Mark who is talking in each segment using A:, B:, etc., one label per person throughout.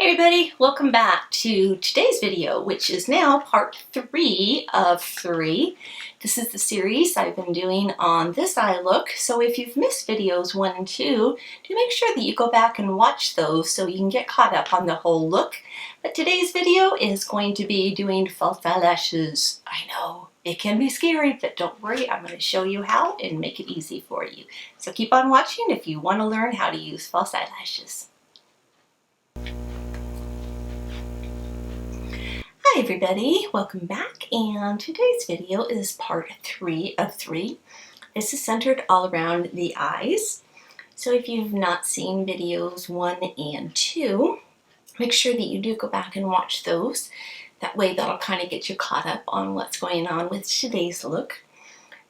A: Hey everybody, welcome back to today's video, which is now part 3 of 3. This is the series I've been doing on this eye look, so if you've missed videos 1 and 2, do make sure that you go back and watch those so you can get caught up on the whole look. But today's video is going to be doing false eyelashes. I know, it can be scary, but don't worry, I'm going to show you how and make it easy for you. So keep on watching if you want to learn how to use false eyelashes. Hi everybody, welcome back, and today's video is part 3 of 3. This is centered all around the eyes. So if you've not seen videos 1 and 2, make sure that you do go back and watch those. That way that'll kind of get you caught up on what's going on with today's look.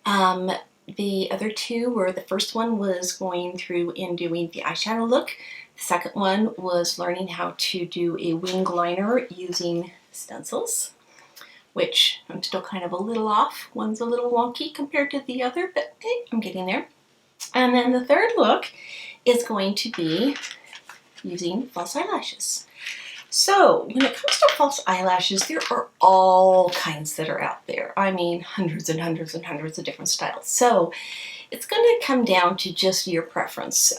A: The other two were, the first one was going through and doing the eyeshadow look. The second one was learning how to do a wing liner using stencils, which I'm still kind of a little off. One's a little wonky compared to the other, but hey, I'm getting there. And then the third look is going to be using false eyelashes. So when it comes to false eyelashes, there are all kinds that are out there. I mean, hundreds and hundreds and hundreds of different styles. So it's going to come down to just your preference.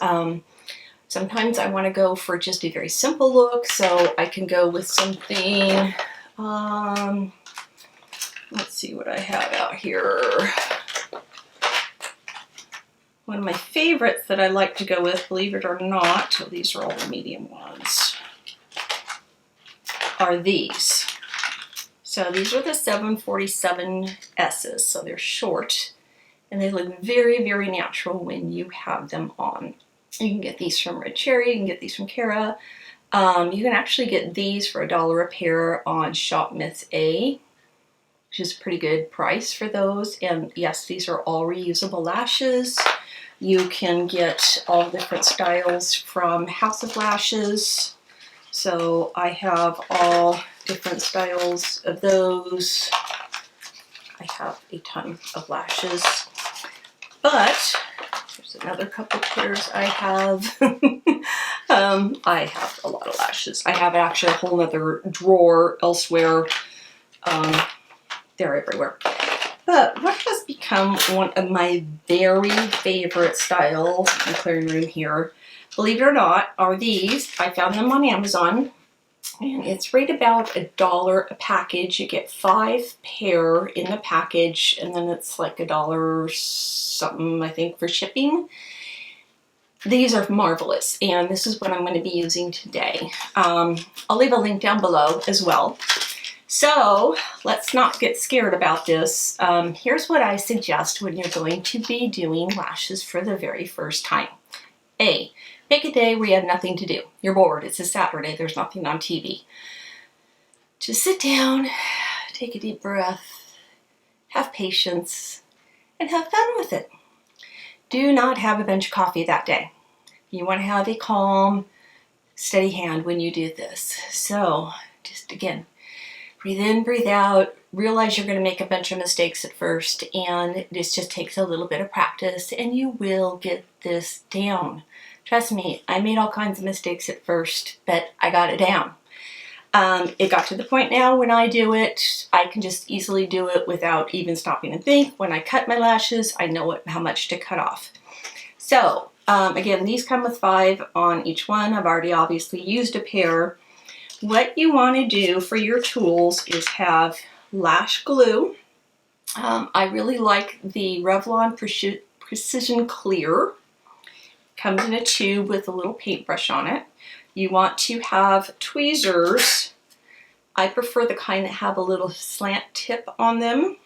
A: Sometimes I want to go for just a very simple look, so I can go with something, let's see what I have out here. One of my favorites that I like to go with, believe it or not, so these are all the medium ones, are these. So these are the 747S's, so they're short, and they look very, very natural when you have them on. You can get these from Red Cherry, you can get these from Cara. You can actually get these for $1 a pair on Shop Miss A, which is a pretty good price for those. And yes, these are all reusable lashes. You can get all different styles from House of Lashes. So I have all different styles of those. I have a ton of lashes, but there's another couple pairs I have. I have a lot of lashes. I have actually a whole other drawer elsewhere. They're everywhere. But what has become one of my very favorite styles, my clearing room here, believe it or not, are these. I found them on Amazon, and it's right about $1 a package. You get 5 pair in the package, and then it's like $1 something, I think, for shipping. These are marvelous, and this is what I'm going to be using today. I'll leave a link down below as well. So let's not get scared about this. Here's what I suggest when you're going to be doing lashes for the very first time. A, pick a day where you have nothing to do. You're bored. It's a Saturday. There's nothing on TV. Just sit down, take a deep breath, have patience, and have fun with it. Do not have a bunch of coffee that day. You want to have a calm, steady hand when you do this. So just again, breathe in, breathe out. Realize you're going to make a bunch of mistakes at first, and this just takes a little bit of practice, and you will get this down. Trust me, I made all kinds of mistakes at first, but I got it down. It got to the point now when I do it, I can just easily do it without even stopping and think. When I cut my lashes, I know how much to cut off. So, again, these come with 5 on each one. I've already obviously used a pair. What you want to do for your tools is have lash glue. I really like the Revlon Precision Clear. Comes in a tube with a little paintbrush on it. You want to have tweezers. I prefer the kind that have a little slant tip on them.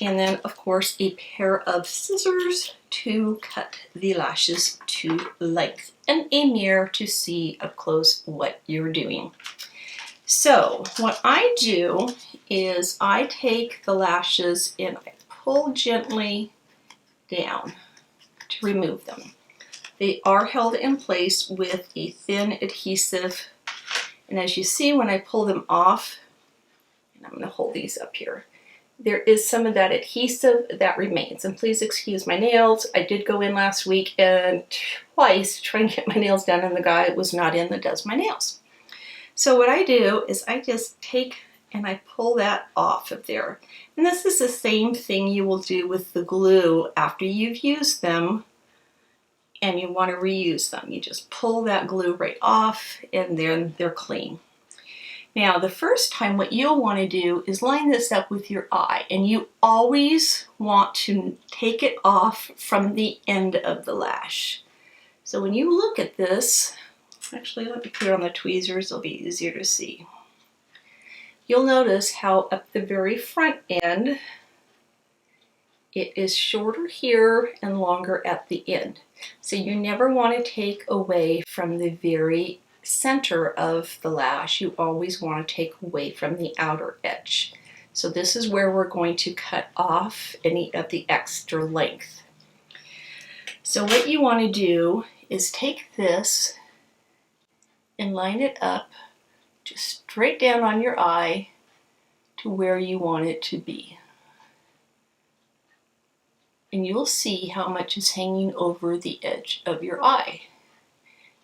A: And then, of course, a pair of scissors to cut the lashes to length, and a mirror to see up close what you're doing. So what I do is I take the lashes and I pull gently down to remove them. They are held in place with a thin adhesive, and as you see when I pull them off, and I'm going to hold these up here, there is some of that adhesive that remains. And please excuse my nails. I did go in last week and twice try and get my nails done, and the guy was not in that does my nails. So what I do is I just take and I pull that off of there. And this is the same thing you will do with the glue after you've used them and you want to reuse them. You just pull that glue right off and then they're clean. Now the first time what you'll want to do is line this up with your eye, and you always want to take it off from the end of the lash. So when you look at this, actually let me put it on the tweezers, it'll be easier to see. You'll notice how up the very front end, it is shorter here and longer at the end. So you never want to take away from the very center of the lash. You always want to take away from the outer edge. So this is where we're going to cut off any of the extra length. So what you want to do is take this and line it up just straight down on your eye to where you want it to be. And you'll see how much is hanging over the edge of your eye.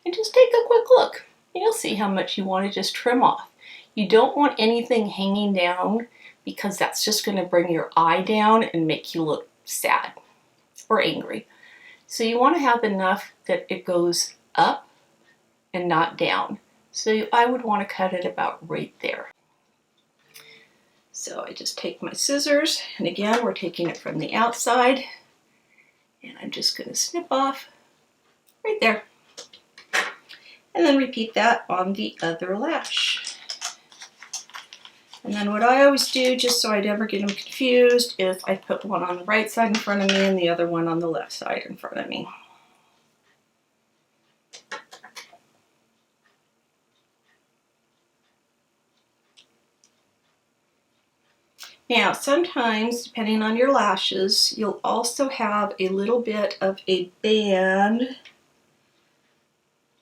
A: And just take a quick look. You'll see how much you want to just trim off. You don't want anything hanging down because that's just going to bring your eye down and make you look sad or angry. So you want to have enough that it goes up and not down. So I would want to cut it about right there. So I just take my scissors, and again we're taking it from the outside, and I'm just going to snip off right there. And then repeat that on the other lash. And then what I always do, just so I never get them confused, is I put one on the right side in front of me and the other one on the left side in front of me. Now, sometimes, depending on your lashes, you'll also have a little bit of a band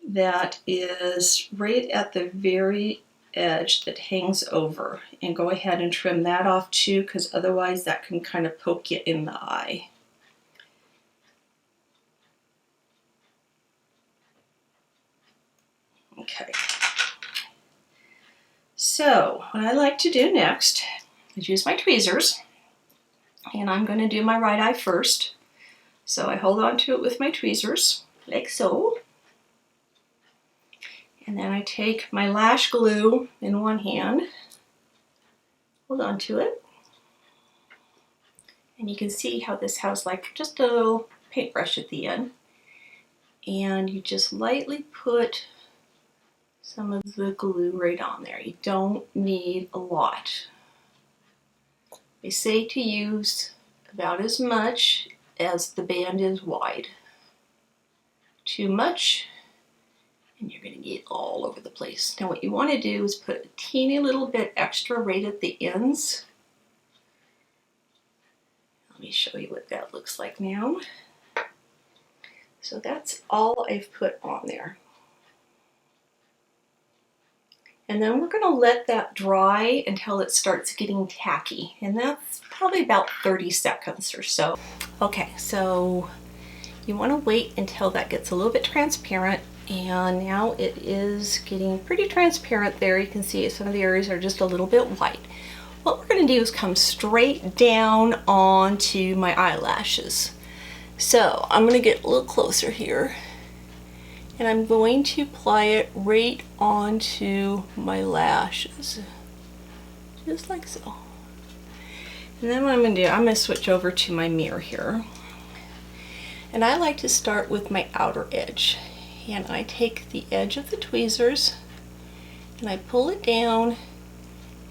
A: that is right at the very edge that hangs over, and go ahead and trim that off too, because otherwise that can kind of poke you in the eye. Okay. So what I like to do next is use my tweezers, and I'm going to do my right eye first. So I hold on to it with my tweezers like so. And then I take my lash glue in one hand, hold on to it, and you can see how this has like just a little paintbrush at the end. And you just lightly put some of the glue right on there. You don't need a lot. They say to use about as much as the band is wide. Too much, and you're going to get all over the place. Now what you want to do is put a teeny little bit extra right at the ends. Let me show you what that looks like now. So that's all I've put on there. And then we're going to let that dry until it starts getting tacky. And that's probably about 30 seconds or so. Okay, so you want to wait until that gets a little bit transparent. And now it is getting pretty transparent there. You can see some of the areas are just a little bit white. What we're going to do is come straight down onto my eyelashes. So I'm going to get a little closer here, and I'm going to apply it right onto my lashes, just like so. And then what I'm going to do, I'm going to switch over to my mirror here. And I like to start with my outer edge. And I take the edge of the tweezers and I pull it down,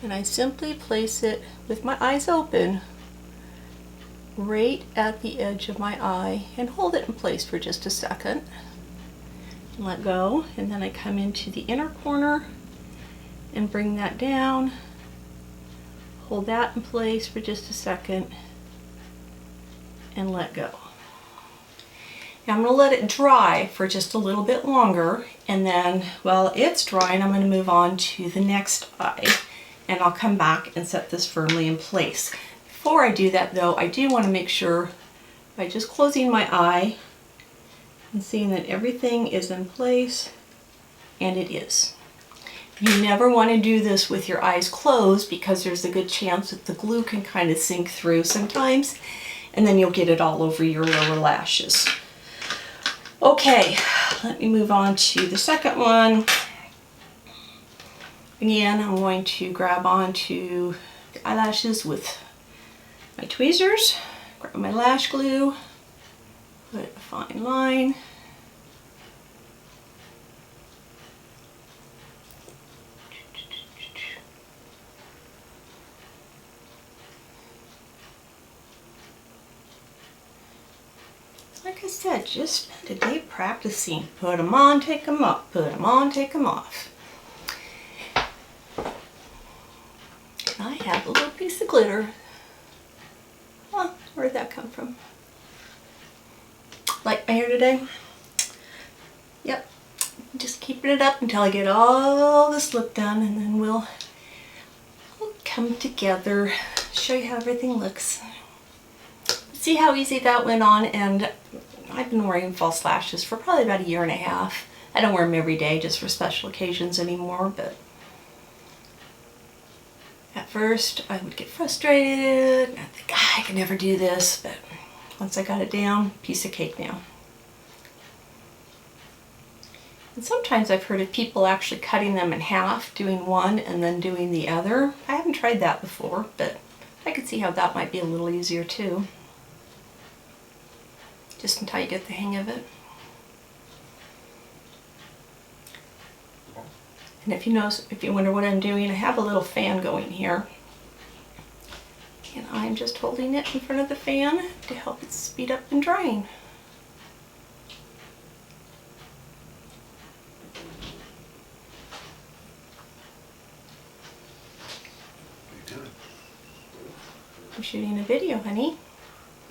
A: and I simply place it with my eyes open right at the edge of my eye and hold it in place for just a second and let go. And then I come into the inner corner and bring that down, hold that in place for just a second and let go. Now I'm going to let it dry for just a little bit longer, and then while it's drying I'm going to move on to the next eye, and I'll come back and set this firmly in place. Before I do that though, I do want to make sure by just closing my eye and seeing that everything is in place, and it is. You never want to do this with your eyes closed because there's a good chance that the glue can kind of sink through sometimes, and then you'll get it all over your lower lashes. Okay, let me move on to the second one. Again, I'm going to grab onto the eyelashes with my tweezers, grab my lash glue, put a fine line. Like I said, just spend a day practicing. Put them on, take them off. Put them on, take them off. I have a little piece of glitter. Oh, where'd that come from? Like my hair today? Yep. Just keeping it up until I get all this look done, and then we'll come together, show you how everything looks. See how easy that went on, and I've been wearing false lashes for probably about 1.5 years. I don't wear them every day, just for special occasions anymore, but at first I would get frustrated and I'd think, I can never do this, but once I got it down, piece of cake now. And sometimes I've heard of people actually cutting them in half, doing one and then doing the other. I haven't tried that before, but I could see how that might be a little easier too. Just until you get the hang of it. And if you wonder what I'm doing, I have a little fan going here. And I'm just holding it in front of the fan to help it speed up in drying.
B: What are you doing?
A: I'm shooting a video, honey.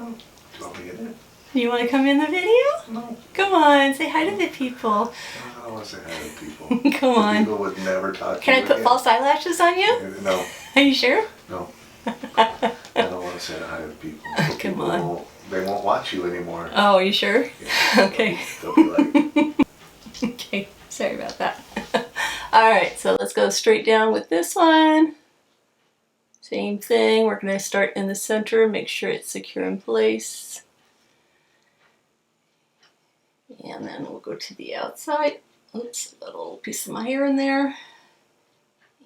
B: Oh, do you want me to get in it?
A: You want to come in the video?
B: No.
A: Come on, say hi to the people.
B: I don't want to say hi to people.
A: Come on.
B: People would never talk to
A: Can
B: you
A: I put
B: again.
A: false eyelashes on you?
B: No.
A: Are you sure?
B: No. I don't want to say hi to people.
A: Come
B: People
A: on.
B: they won't watch you anymore.
A: Oh, are you sure?
B: Yeah,
A: Okay.
B: They'll be like,
A: Okay, sorry about that. Alright, so let's go straight down with this one. Same thing, we're going to start in the center, make sure it's secure in place. And then we'll go to the outside. Oops, a little piece of my hair in there.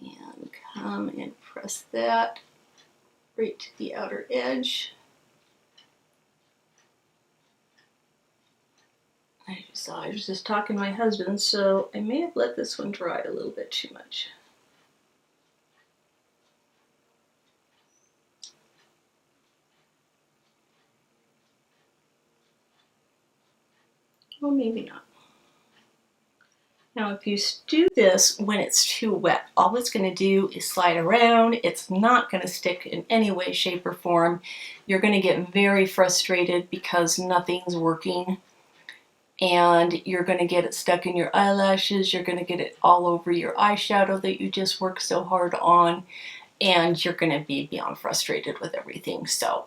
A: And come and press that right to the outer edge. I was just talking to my husband, so I may have let this one dry a little bit too much. Well, maybe not. Now, if you do this when it's too wet, all it's going to do is slide around. It's not going to stick in any way, shape, or form. You're going to get very frustrated because nothing's working. And you're going to get it stuck in your eyelashes. You're going to get it all over your eyeshadow that you just worked so hard on. And you're going to be beyond frustrated with everything. So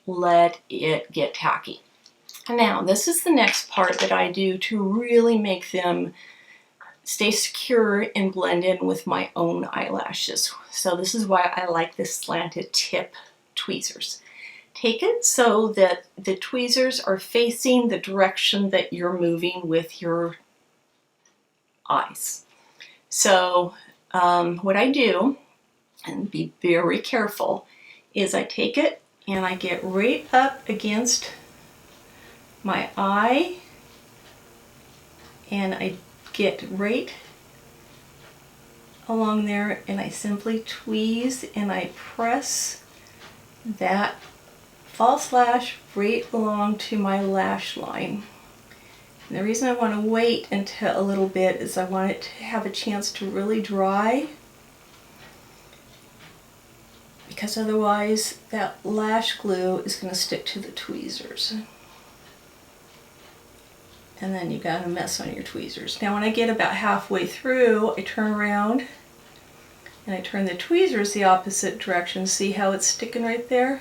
A: let it get tacky. Now, this is the next part that I do to really make them stay secure and blend in with my own eyelashes. So this is why I like this slanted tip tweezers. Take it so that the tweezers are facing the direction that you're moving with your eyes. So what I do, and be very careful, is I take it and I get right up against my eye and I get right along there and I simply tweeze and I press that false lash right along to my lash line. And the reason I want to wait until a little bit is I want it to have a chance to really dry, because otherwise that lash glue is going to stick to the tweezers. And then you got a mess on your tweezers. Now when I get about halfway through, I turn around and I turn the tweezers the opposite direction. See how it's sticking right there?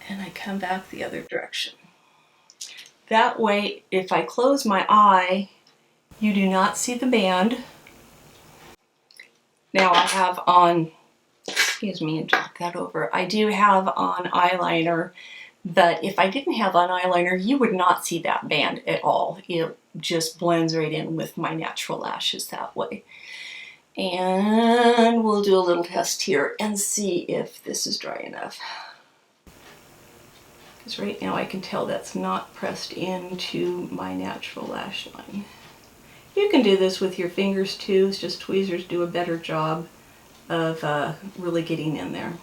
A: And I come back the other direction. that way, if I close my eye, you do not see the band. Now I have on, excuse me, and drop that over. I do have on eyeliner, but if I didn't have on eyeliner, you would not see that band at all. It just blends right in with my natural lashes that way. And we'll do a little test here and see if this is dry enough. Because right now I can tell that's not pressed into my natural lash line. You can do this with your fingers too, it's just tweezers do a better job of really getting in there.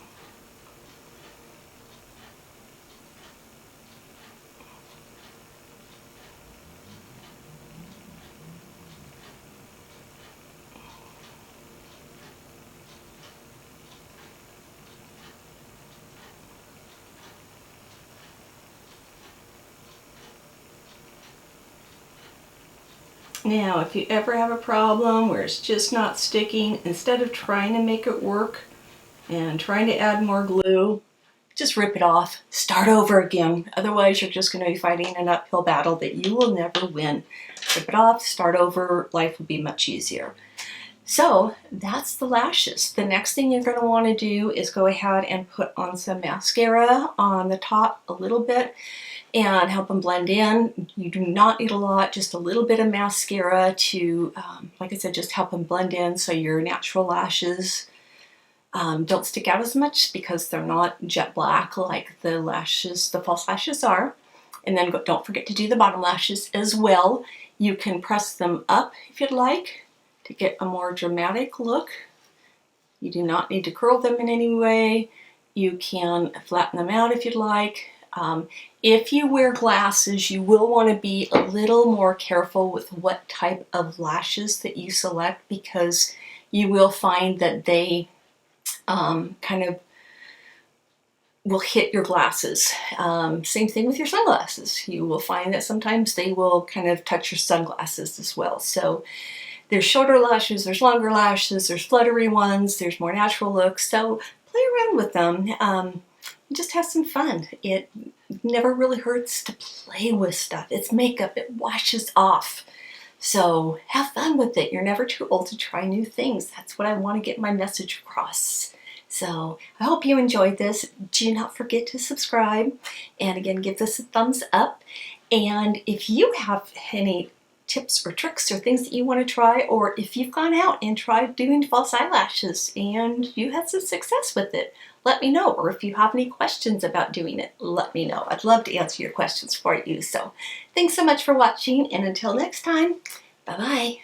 A: Now, if you ever have a problem where it's just not sticking, instead of trying to make it work and trying to add more glue, just rip it off, start over again. Otherwise, you're just going to be fighting an uphill battle that you will never win. Rip it off, start over, life will be much easier. So that's the lashes. The next thing you're going to want to do is go ahead and put on some mascara on the top a little bit and help them blend in. You do not need a lot, just a little bit of mascara to, like I said, just help them blend in so your natural lashes don't stick out as much because they're not jet black like the lashes, the false lashes are. And then don't forget to do the bottom lashes as well. You can press them up if you'd like to get a more dramatic look. You do not need to curl them in any way. You can flatten them out if you'd like. If you wear glasses, you will want to be a little more careful with what type of lashes that you select because you will find that they kind of will hit your glasses. Same thing with your sunglasses. You will find that sometimes they will kind of touch your sunglasses as well. So there's shorter lashes, there's longer lashes, there's fluttery ones, there's more natural looks. So play around with them. Just have some fun. It never really hurts to play with stuff. It's makeup, it washes off. So have fun with it. You're never too old to try new things. That's what I want to get my message across. So I hope you enjoyed this. Do not forget to subscribe. And again, give this a thumbs up. And if you have any tips or tricks or things that you want to try, or if you've gone out and tried doing false eyelashes and you had some success with it, let me know. Or if you have any questions about doing it, let me know. I'd love to answer your questions for you. So thanks so much for watching, and until next time, bye-bye.